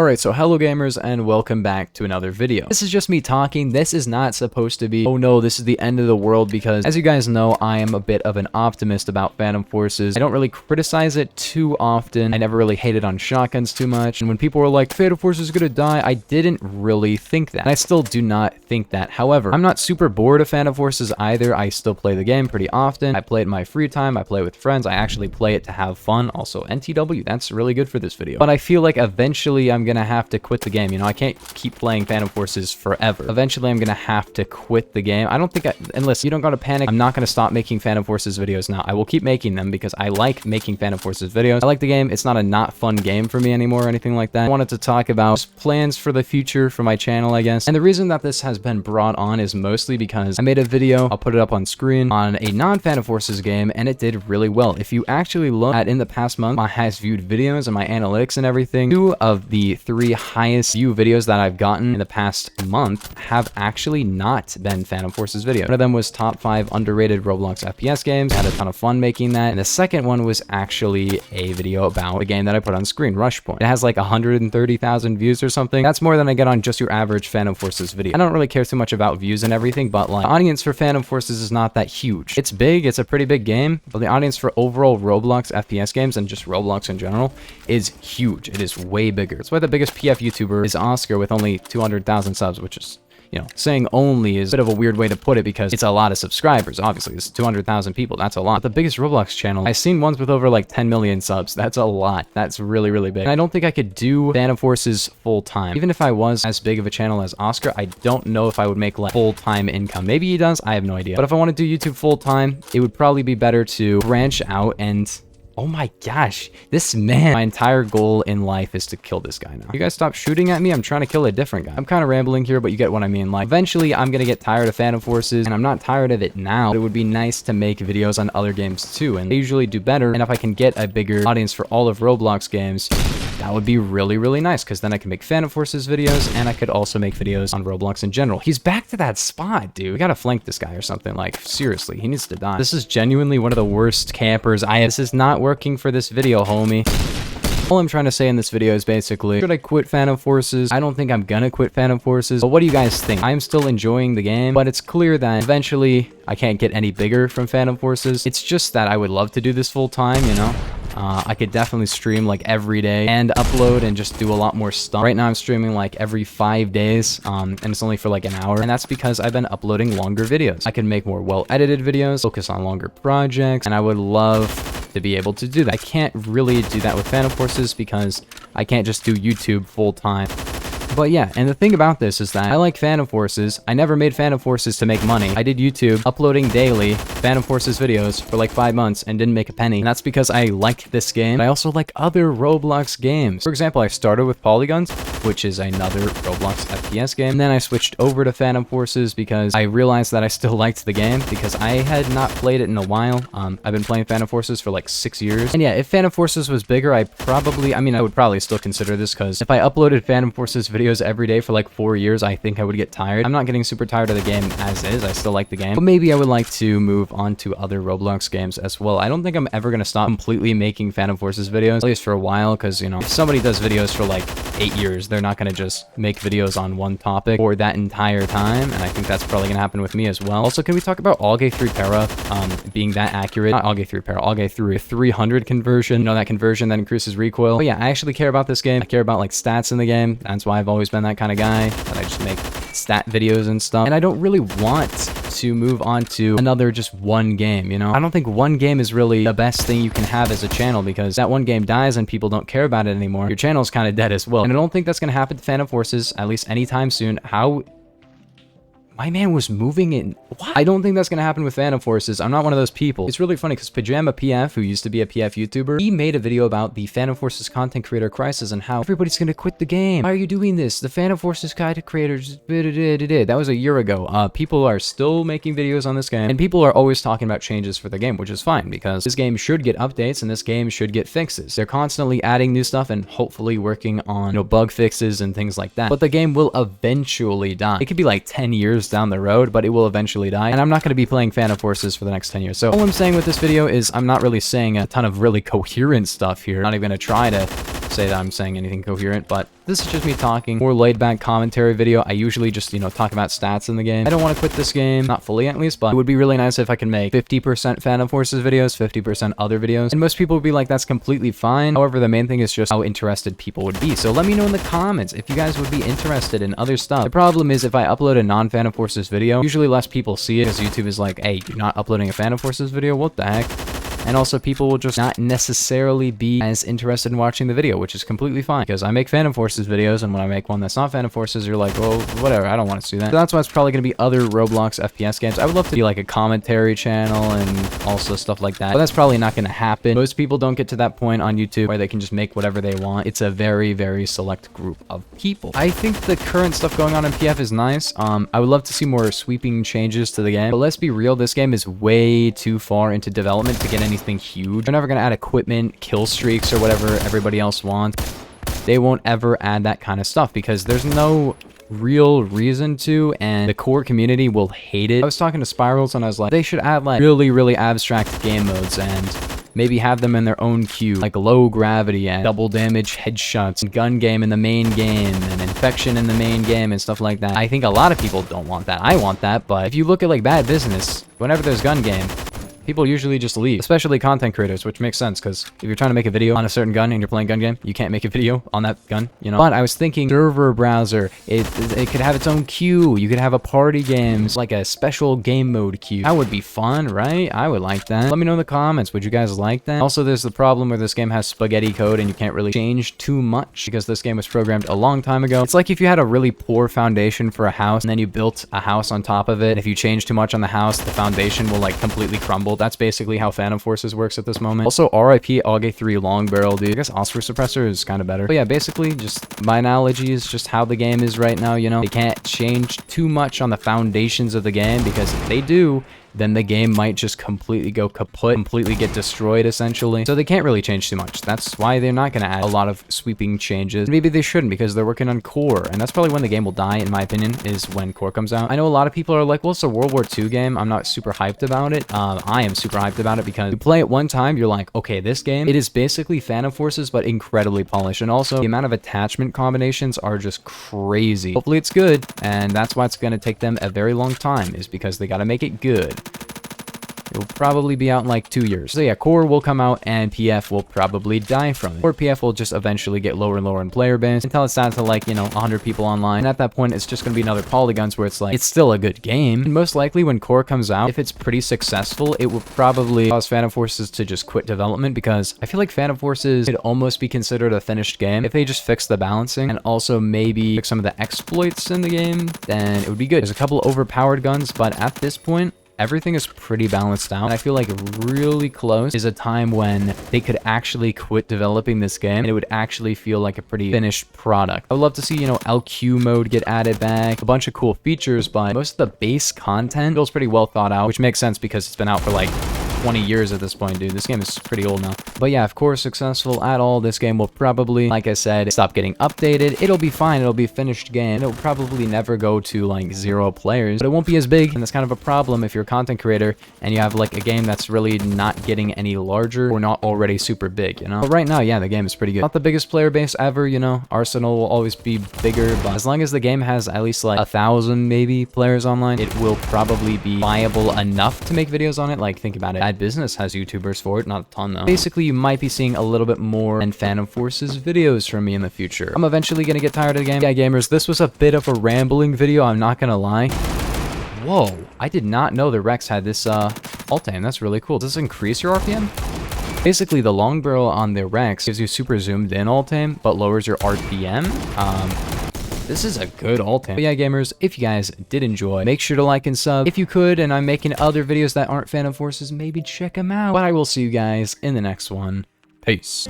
Alright, so hello gamers and welcome back to another video. This is just me talking. This is not supposed to be, oh no, this is the end of the world, because as you guys know, I am a bit of an optimist about Phantom Forces. I don't really criticize it too often. I never really hated on shotguns too much. And when people were like, Phantom Forces is gonna die, I didn't really think that. And I still do not think that. However, I'm not super bored of Phantom Forces either. I still play the game pretty often. I play it in my free time. I play it with friends. I actually play it to have fun. Also, NTW, that's really good for this video. But I feel like eventually I'm gonna have to quit the game. You know, I can't keep playing Phantom Forces forever. Eventually I'm gonna have to quit the game. I don't think and listen, you don't gotta panic. I'm not gonna stop making Phantom Forces videos now. I will keep making them because I like making Phantom Forces videos. I like the game. It's not a not fun game for me anymore or anything like that. I wanted to talk about plans for the future for my channel, I guess. And the reason that this has been brought on is mostly because I made a video, I'll put it up on screen, on a non-Phantom Forces game, and it did really well. If you actually look at in the past month, my highest viewed videos and my analytics and everything, 2 of the 3 highest view videos that I've gotten in the past month have actually not been Phantom Forces videos. One of them was top 5 underrated Roblox FPS games. I had a ton of fun making that. And the second one was actually a video about a game that I put on screen, Rush Point. It has like 130,000 views or something. That's more than I get on just your average Phantom Forces video. I don't really care too much about views and everything, but like the audience for Phantom Forces is not that huge. It's big, it's a pretty big game, but the audience for overall Roblox FPS games and just Roblox in general is huge. It is way bigger. It's why the biggest PF YouTuber is Oscar with only 200,000 subs, which is, you know, saying only is a bit of a weird way to put it because it's a lot of subscribers. Obviously, it's 200,000 people. That's a lot. But the biggest Roblox channel, I've seen ones with over like 10 million subs. That's a lot. That's really, really big. And I don't think I could do Phantom Forces full time. Even if I was as big of a channel as Oscar, I don't know if I would make like full time income. Maybe he does. I have no idea. But if I want to do YouTube full time, it would probably be better to branch out and... Oh my gosh, this man, my entire goal in life is to kill this guy now. You guys stop shooting at me. I'm trying to kill a different guy. I'm kind of rambling here, but you get what I mean. Like, eventually I'm going to get tired of Phantom Forces, and I'm not tired of it now. But it would be nice to make videos on other games too, and they usually do better. And if I can get a bigger audience for all of Roblox games, that would be really, really nice, because then I can make Phantom Forces videos, and I could also make videos on Roblox in general. He's back to that spot, dude. We gotta flank this guy or something. Like, seriously, he needs to die. This is genuinely one of the worst campers This is not working for this video, homie. All I'm trying to say in this video is basically, should I quit Phantom Forces? I don't think I'm gonna quit Phantom Forces, but what do you guys think? I'm still enjoying the game, but it's clear that eventually I can't get any bigger from Phantom Forces. It's just that I would love to do this full time, you know? I could definitely stream like every day and upload and just do a lot more stuff. Right now I'm streaming like every 5 days, and it's only for like an hour, and that's because I've been uploading longer videos. I can make more well-edited videos, focus on longer projects, and I would love to be able to do that. I can't really do that with Phantom Forces because I can't just do YouTube full time. But yeah, and the thing about this is that I like Phantom Forces. I never made Phantom Forces to make money. I did YouTube uploading daily Phantom Forces videos for like 5 months and didn't make a penny. And that's because I like this game. But I also like other Roblox games. For example, I started with Polygons, which is another Roblox FPS game. And then I switched over to Phantom Forces because I realized that I still liked the game because I had not played it in a while. I've been playing Phantom Forces for like 6 years. And yeah, if Phantom Forces was bigger, I would probably still consider this, because if I uploaded Phantom Forces videos every day for like 4 years, I think I would get tired. I'm not getting super tired of the game as is. I still like the game, but maybe I would like to move on to other Roblox games as well. I don't think I'm ever going to stop completely making Phantom Forces videos, at least for a while, because, you know, if somebody does videos for like 8 years, they're not going to just make videos on one topic for that entire time, and I think that's probably going to happen with me as well. Also, can we talk about Algae 3 Para being that accurate? Not Algae 3 Para, Algae 3 300 conversion. You know, that conversion that increases recoil. But yeah, I actually care about this game. I care about like stats in the game. That's why I've always been that kind of guy, that I just make stat videos and stuff. And I don't really want to move on to another just one game, you know? I don't think one game is really the best thing you can have as a channel, because that one game dies and people don't care about it anymore. Your channel's kind of dead as well. And I don't think that's going to happen to Phantom Forces, at least anytime soon. How... My man was moving in. What? I don't think that's going to happen with Phantom Forces. I'm not one of those people. It's really funny because Pajama PF, who used to be a PF YouTuber, he made a video about the Phantom Forces content creator crisis and how everybody's going to quit the game. Why are you doing this? The Phantom Forces content creators... That was a year ago. People are still making videos on this game, and people are always talking about changes for the game, which is fine, because this game should get updates and this game should get fixes. They're constantly adding new stuff and hopefully working on, you know, bug fixes and things like that. But the game will eventually die. It could be like 10 years down the road, but it will eventually die, and I'm not going to be playing Phantom Forces for the next 10 years. So all I'm saying with this video is I'm not really saying a ton of really coherent stuff here. I'm not even going to try to say that I'm saying anything coherent, but this is just me talking. More laid-back commentary video. I usually just, talk about stats in the game. I don't want to quit this game, not fully at least, but it would be really nice if I could make 50% Phantom Forces videos, 50% other videos, and most people would be like, that's completely fine. However, the main thing is just how interested people would be. So let me know in the comments if you guys would be interested in other stuff. The problem is if I upload a non-Phantom Forces video, usually less people see it because YouTube is like, hey, you're not uploading a Phantom Forces video? What the heck? And also people will just not necessarily be as interested in watching the video, which is completely fine because I make Phantom Forces videos, and when I make one that's not Phantom Forces, you're like, well, whatever, I don't want to see that. So that's why it's probably going to be other Roblox FPS games. I would love to be like a commentary channel and also stuff like that, but that's probably not going to happen. Most people don't get to that point on YouTube where they can just make whatever they want. It's a very, very select group of people. I think the current stuff going on in PF is nice. I would love to see more sweeping changes to the game, but let's be real, this game is way too far into development to get anything huge. They're never going to add equipment, kill streaks, or whatever everybody else wants. They won't ever add that kind of stuff because there's no real reason to, and the core community will hate it. I was talking to Spirals and I was like, they should add like really, really abstract game modes and maybe have them in their own queue, like low gravity and double damage headshots, and gun game in the main game, and infection in the main game, and stuff like that. I think a lot of people don't want that. I want that, but if you look at like Bad Business, whenever there's gun game, people usually just leave, especially content creators, which makes sense because if you're trying to make a video on a certain gun and you're playing gun game, you can't make a video on that gun, But I was thinking server browser, it could have its own queue. You could have a party games, like a special game mode queue. That would be fun, right? I would like that. Let me know in the comments. Would you guys like that? Also, there's the problem where this game has spaghetti code and you can't really change too much because this game was programmed a long time ago. It's like if you had a really poor foundation for a house and then you built a house on top of it. If you change too much on the house, the foundation will like completely crumble. That's basically how Phantom Forces works at this moment. Also, RIP AUG 3 long barrel, dude. I guess Osprey Suppressor is kind of better. But yeah, basically, just my analogy is just how the game is right now, They can't change too much on the foundations of the game because if they do, then the game might just completely go kaput, completely get destroyed, essentially. So they can't really change too much. That's why they're not going to add a lot of sweeping changes. Maybe they shouldn't because they're working on core, and that's probably when the game will die, in my opinion, is when core comes out. I know a lot of people are like, well, it's a World War II game. I'm not super hyped about it. I am super hyped about it because you play it one time, you're like, okay, this game, it is basically Phantom Forces, but incredibly polished. And also, the amount of attachment combinations are just crazy. Hopefully it's good, and that's why it's going to take them a very long time, is because they got to make it good. It will probably be out in like 2 years. So yeah, core will come out and PF will probably die from it. Or PF will just eventually get lower and lower in player base until it's down to like, 100 people online. And at that point, it's just going to be another polygons where it's like, it's still a good game. And most likely when core comes out, if it's pretty successful, it will probably cause Phantom Forces to just quit development because I feel like Phantom Forces could almost be considered a finished game. If they just fix the balancing and also maybe fix some of the exploits in the game, then it would be good. There's a couple overpowered guns, but at this point, everything is pretty balanced out. And I feel like really close is a time when they could actually quit developing this game and it would actually feel like a pretty finished product. I would love to see, LQ mode get added back, a bunch of cool features, but most of the base content feels pretty well thought out, which makes sense because it's been out for like 20 years at this point, dude. This game is pretty old now. But yeah, if core is successful at all, this game will probably, like I said, stop getting updated. It'll be fine. It'll be a finished game. It'll probably never go to like 0 players, but it won't be as big. And that's kind of a problem if you're a content creator and you have like a game that's really not getting any larger or not already super big, But right now, yeah, the game is pretty good. Not the biggest player base ever, Arsenal will always be bigger, but as long as the game has at least like 1,000 maybe players online, it will probably be viable enough to make videos on it. Like, think about it. Bad Business has YouTubers for it, not a ton though. Basically, you might be seeing a little bit more than Phantom Forces videos from me in the future. I'm eventually gonna get tired of the game. Yeah, gamers, this was a bit of a rambling video, I'm not gonna lie. Whoa, I did not know the Rex had this alt aim. That's really cool. Does this increase your RPM? Basically, the long barrel on the Rex gives you super zoomed in alt aim, but lowers your RPM. This is a good alt aim. But yeah, gamers, if you guys did enjoy, make sure to like and sub. If you could, and I'm making other videos that aren't Phantom Forces, maybe check them out. But I will see you guys in the next one. Peace.